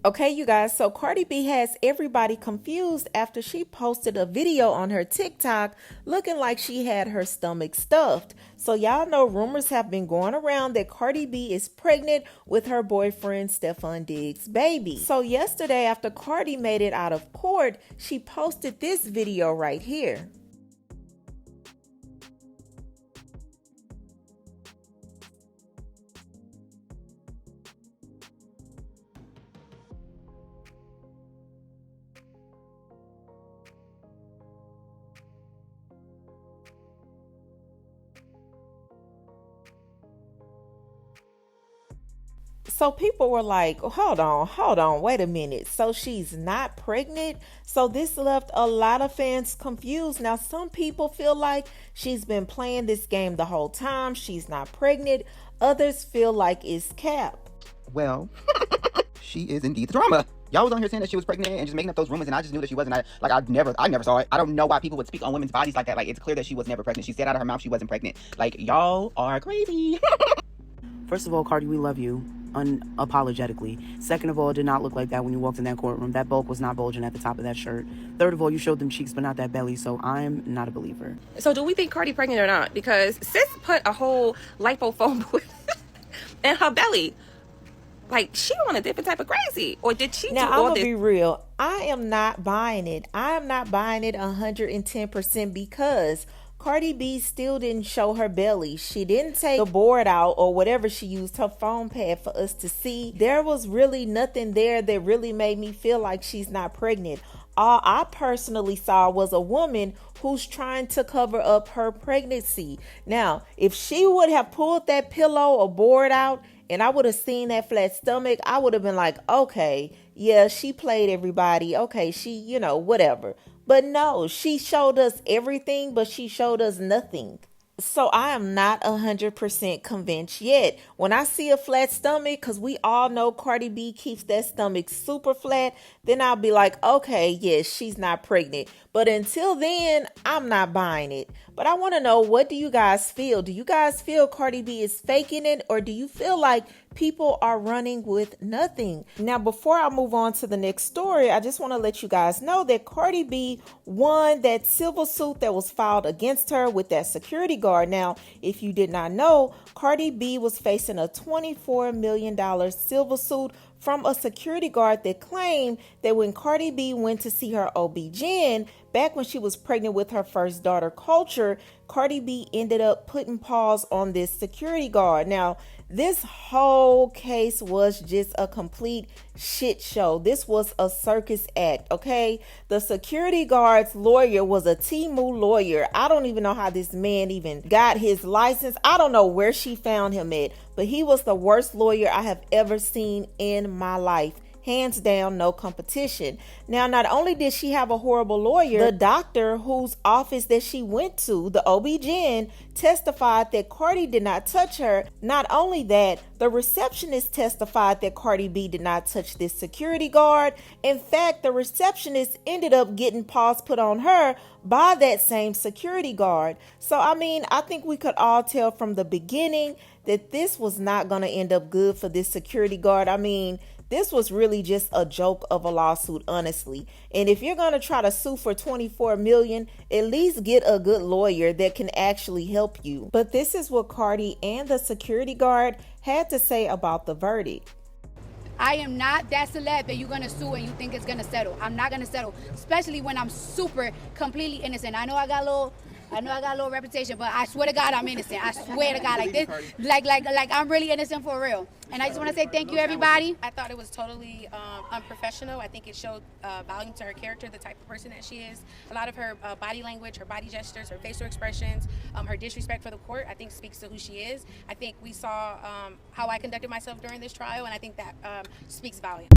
Okay, you guys, so Cardi B has everybody confused after she posted a video on her TikTok looking like she had her stomach stuffed. So y'all know rumors have been going around that Cardi B is pregnant with her boyfriend Stefan Diggs' baby. So yesterday, after Cardi made it out of court, she posted this video right here. So people were like, hold on, wait a minute. So she's not pregnant? So this left a lot of fans confused. Now, some people feel like she's been playing this game the whole time. She's not pregnant. Others feel like it's cap. Well, she is indeed the drama. Y'all was on here saying that she was pregnant and just making up those rumors, and I just knew that she wasn't. I never saw it. I don't know why people would speak on women's bodies like that. Like, it's clear that she was never pregnant. She said out of her mouth she wasn't pregnant. Like, y'all are crazy. First of all, Cardi, we love you unapologetically. Second of all, it did not look like that when you walked in that courtroom. That bulk was not bulging at the top of that shirt. Third of all, you showed them cheeks but not that belly, so I'm not a believer. So do we think Cardi pregnant or not? Because sis put a whole lipofoam in her belly. Like, she on a different type of crazy. Or did she Now, do I'm all gonna this? be real. I am not buying it. I am not buying it 110% because Cardi B still didn't show her belly. She didn't take the board out or whatever she used, her phone pad, for us to see. There was really nothing there that really made me feel like she's not pregnant. All I personally saw was a woman who's trying to cover up her pregnancy. Now, if she would have pulled that pillow or board out and I would have seen that flat stomach, I would have been like, okay, yeah, she played everybody. Okay, she, whatever. But no, she showed us everything, but she showed us nothing. So I am not 100% convinced yet. When I see a flat stomach, because we all know Cardi B keeps that stomach super flat, then I'll be like, okay, yes, she's not pregnant. But until then, I'm not buying it. But I want to know, what do you guys feel? Do you guys feel Cardi B is faking it, or do you feel like people are running with nothing? Now, before I move on to the next story, I just want to let you guys know that Cardi B won that civil suit that was filed against her with that security guard. Now, if you did not know, Cardi B was facing a $24 million civil suit from a security guard that claimed that when Cardi B went to see her OB-GYN back when she was pregnant with her first daughter, Culture, Cardi B ended up putting pause on this security guard. Now, this whole case was just a complete shit show. This was a circus act, okay? The security guard's lawyer was a Timu lawyer. I don't even know how this man even got his license. I don't know where she found him at, but he was the worst lawyer I have ever seen in my life. Hands down, no competition. Now, not only did she have a horrible lawyer, the doctor whose office that she went to, the OB-GYN, testified that Cardi did not touch her. Not only that, the receptionist testified that Cardi B did not touch this security guard. In fact, the receptionist ended up getting paws put on her by that same security guard. So, I think we could all tell from the beginning that this was not going to end up good for this security guard. This was really just a joke of a lawsuit, honestly. And if you're going to try to sue for $24 million, at least get a good lawyer that can actually help you. But this is what Cardi and the security guard had to say about the verdict. I am not that celeb that you're going to sue and you think it's going to settle. I'm not going to settle, especially when I'm super, completely innocent. I know I got a little reputation, but I swear to God I'm innocent. I swear to God, like this, like I'm really innocent for real. And I just want to say thank you, everybody. I thought it was totally unprofessional. I think it showed volume to her character, the type of person that she is. A lot of her body language, her body gestures, her facial expressions, her disrespect for the court, I think speaks to who she is. I think we saw how I conducted myself during this trial, and I think that speaks volume.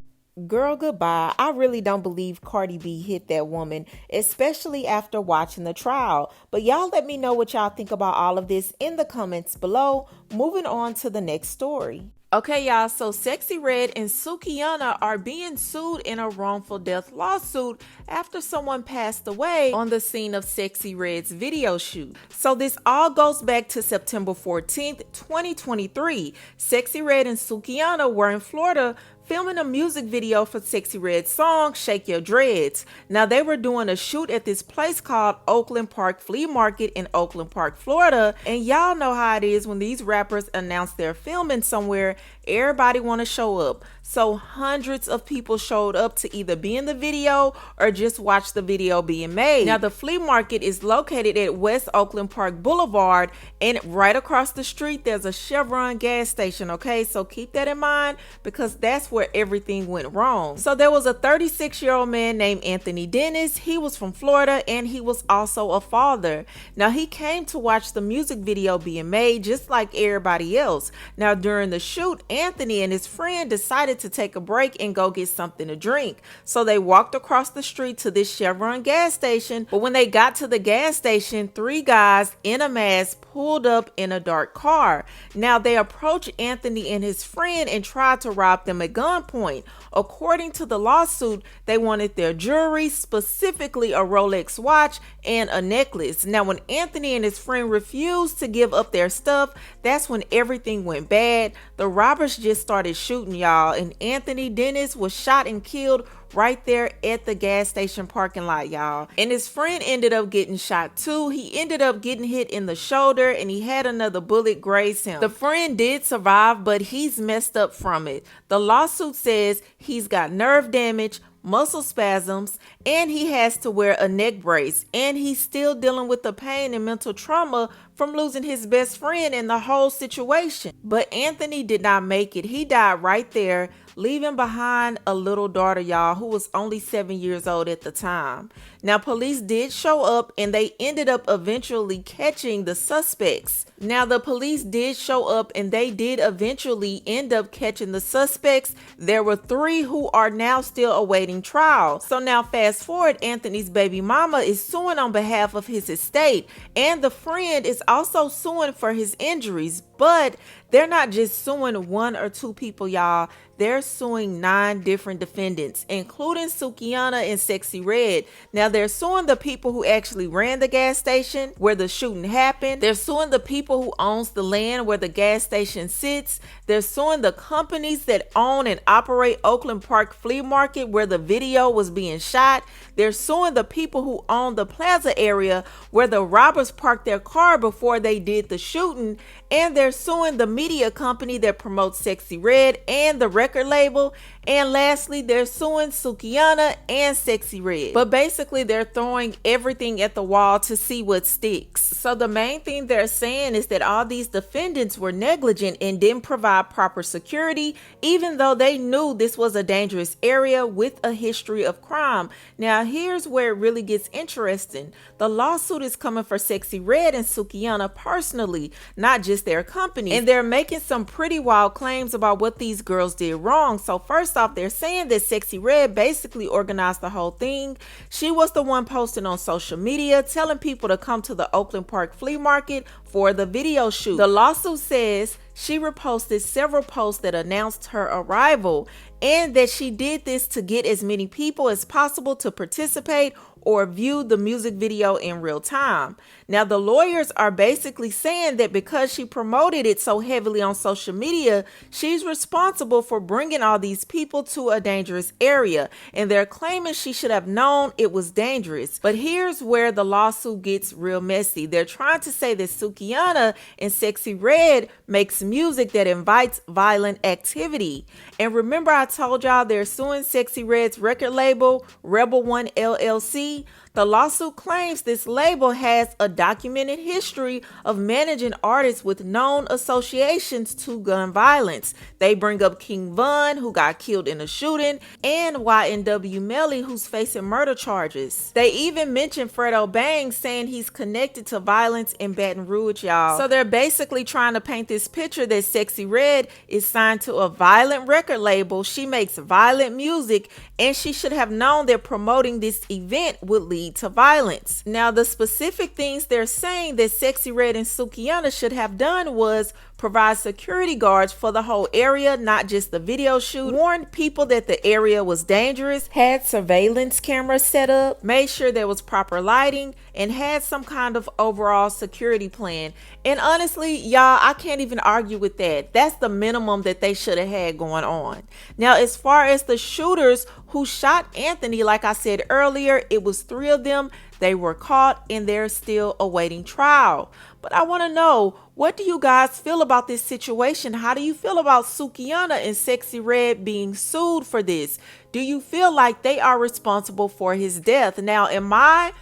Girl, goodbye. I really don't believe Cardi B hit that woman, especially after watching the trial. But y'all let me know what y'all think about all of this in the comments below. Moving on to the next story. Okay, y'all, so Sexyy Red and Sukihana are being sued in a wrongful death lawsuit after someone passed away on the scene of Sexyy Red's video shoot. So this all goes back to September 14th, 2023. Sexyy Red and Sukihana were in Florida filming a music video for Sexyy Red's song, Shake Your Dreads. Now, they were doing a shoot at this place called Oakland Park Flea Market in Oakland Park, Florida. And y'all know how it is when these rappers announce they're filming somewhere, everybody want to show up. So hundreds of people showed up to either be in the video or just watch the video being made. Now, the flea market is located at West Oakland Park Boulevard, and right across the street there's a Chevron gas station, okay? So keep that in mind because that's where everything went wrong. So there was a 36-year-old man named Anthony Dennis. He was from Florida and he was also a father. Now, he came to watch the music video being made just like everybody else. Now, during the shoot, Anthony and his friend decided to take a break and go get something to drink. So they walked across the street to this Chevron gas station. But when they got to the gas station, 3 guys in a mask pulled up in a dark car. Now, they approached Anthony and his friend and tried to rob them at gunpoint. According to the lawsuit, they wanted their jewelry, specifically a Rolex watch and a necklace. Now, when Anthony and his friend refused to give up their stuff, that's when everything went bad. The robbers just started shooting, y'all, and Anthony Dennis was shot and killed right there at the gas station parking lot, y'all. And his friend ended up getting shot too. He ended up getting hit in the shoulder and he had another bullet graze him. The friend did survive, but he's messed up from it. The lawsuit says he's got nerve damage, muscle spasms, and he has to wear a neck brace, and he's still dealing with the pain and mental trauma from losing his best friend in the whole situation. But Anthony did not make it. He died right there, leaving behind a little daughter, y'all, who was only 7 years old at the time. Now, police did show up and they ended up eventually catching the suspects. Now, the police did show up and they did eventually end up catching the suspects. There were 3 who are now still awaiting trial. So now fast forward, Anthony's baby mama is suing on behalf of his estate, and the friend is also suing for his injuries. But they're not just suing 1 or 2 people, y'all. They're suing 9 different defendants, including Sukihana and Sexyy Red. Now, they're suing the people who actually ran the gas station where the shooting happened. They're suing the people who owns the land where the gas station sits. They're suing the companies that own and operate Oakland Park Flea Market where the video was being shot. They're suing the people who own the plaza area where the robbers parked their car before they did the shooting. And they're suing the media company that promotes Sexyy Red and the record label. And lastly, they're suing Sukihana and Sexyy Red. But basically, they're throwing everything at the wall to see what sticks. So the main thing they're saying is that all these defendants were negligent and didn't provide proper security, even though they knew this was a dangerous area with a history of crime. Now, here's where it really gets interesting. The lawsuit is coming for Sexyy Red and Sukihana personally, not just their company. And they're making some pretty wild claims about what these girls did wrong. So first off, they're saying that Sexyy Red basically organized the whole thing. She was the one posting on social media, telling people to come to the Oakland Park Flea Market for the video shoot. The lawsuit says she reposted several posts that announced her arrival, and that she did this to get as many people as possible to participate or view the music video in real time. Now, the lawyers are basically saying that because she promoted it so heavily on social media, she's responsible for bringing all these people to a dangerous area, and they're claiming she should have known it was dangerous. But here's where the lawsuit gets real messy. They're trying to say that Sukihana and Sexyy Red makes music that invites violent activity. And remember, I told y'all they're suing Sexyy Red's record label, Rebel One LLC. The lawsuit claims this label has a documented history of managing artists with known associations to gun violence. They bring up King Von, who got killed in a shooting, and YNW Melly, who's facing murder charges. They even mention Fredo Bang, saying he's connected to violence in Baton Rouge, y'all. So they're basically trying to paint this picture that Sexyy Red is signed to a violent record label. She makes violent music, and she should have known that promoting this event would lead to violence. Now, the specific things they're saying that Sexyy Red and Sukihana should have done was provide security guards for the whole area, not just the video shoot, warned people that the area was dangerous, had surveillance cameras set up, made sure there was proper lighting, and had some kind of overall security plan. And honestly, y'all, I can't even argue with that. That's the minimum that they should have had going on. Now, as far as the shooters who shot Anthony, like I said earlier, it was 3 of them. They were caught and they're still awaiting trial. But I want to know, what do you guys feel about this situation? How do you feel about Sukihana and Sexyy Red being sued for this? Do you feel like they are responsible for his death? Now, in my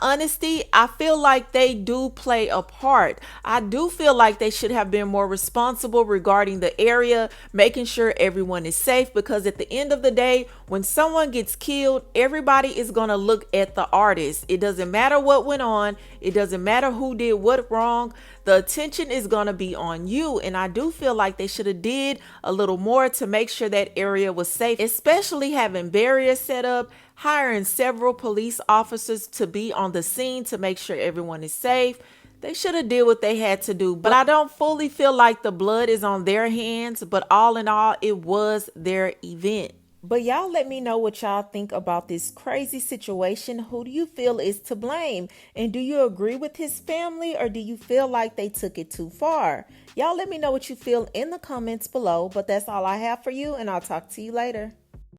honesty, I feel like they do play a part. I do feel like they should have been more responsible regarding the area, making sure everyone is safe, because at the end of the day, when someone gets killed, everybody is going to look at the artist. It doesn't matter what went on. It doesn't matter who did what wrong. The attention is going to be on you. And I do feel like they should have did a little more to make sure that area was safe, especially having barriers set up, hiring several police officers to be on the scene to make sure everyone is safe. They should have did what they had to do. But I don't fully feel like the blood is on their hands. But all in all, it was their event. But y'all let me know what y'all think about this crazy situation. Who do you feel is to blame? And do you agree with his family, or do you feel like they took it too far? Y'all let me know what you feel in the comments below. But that's all I have for you, and I'll talk to you later.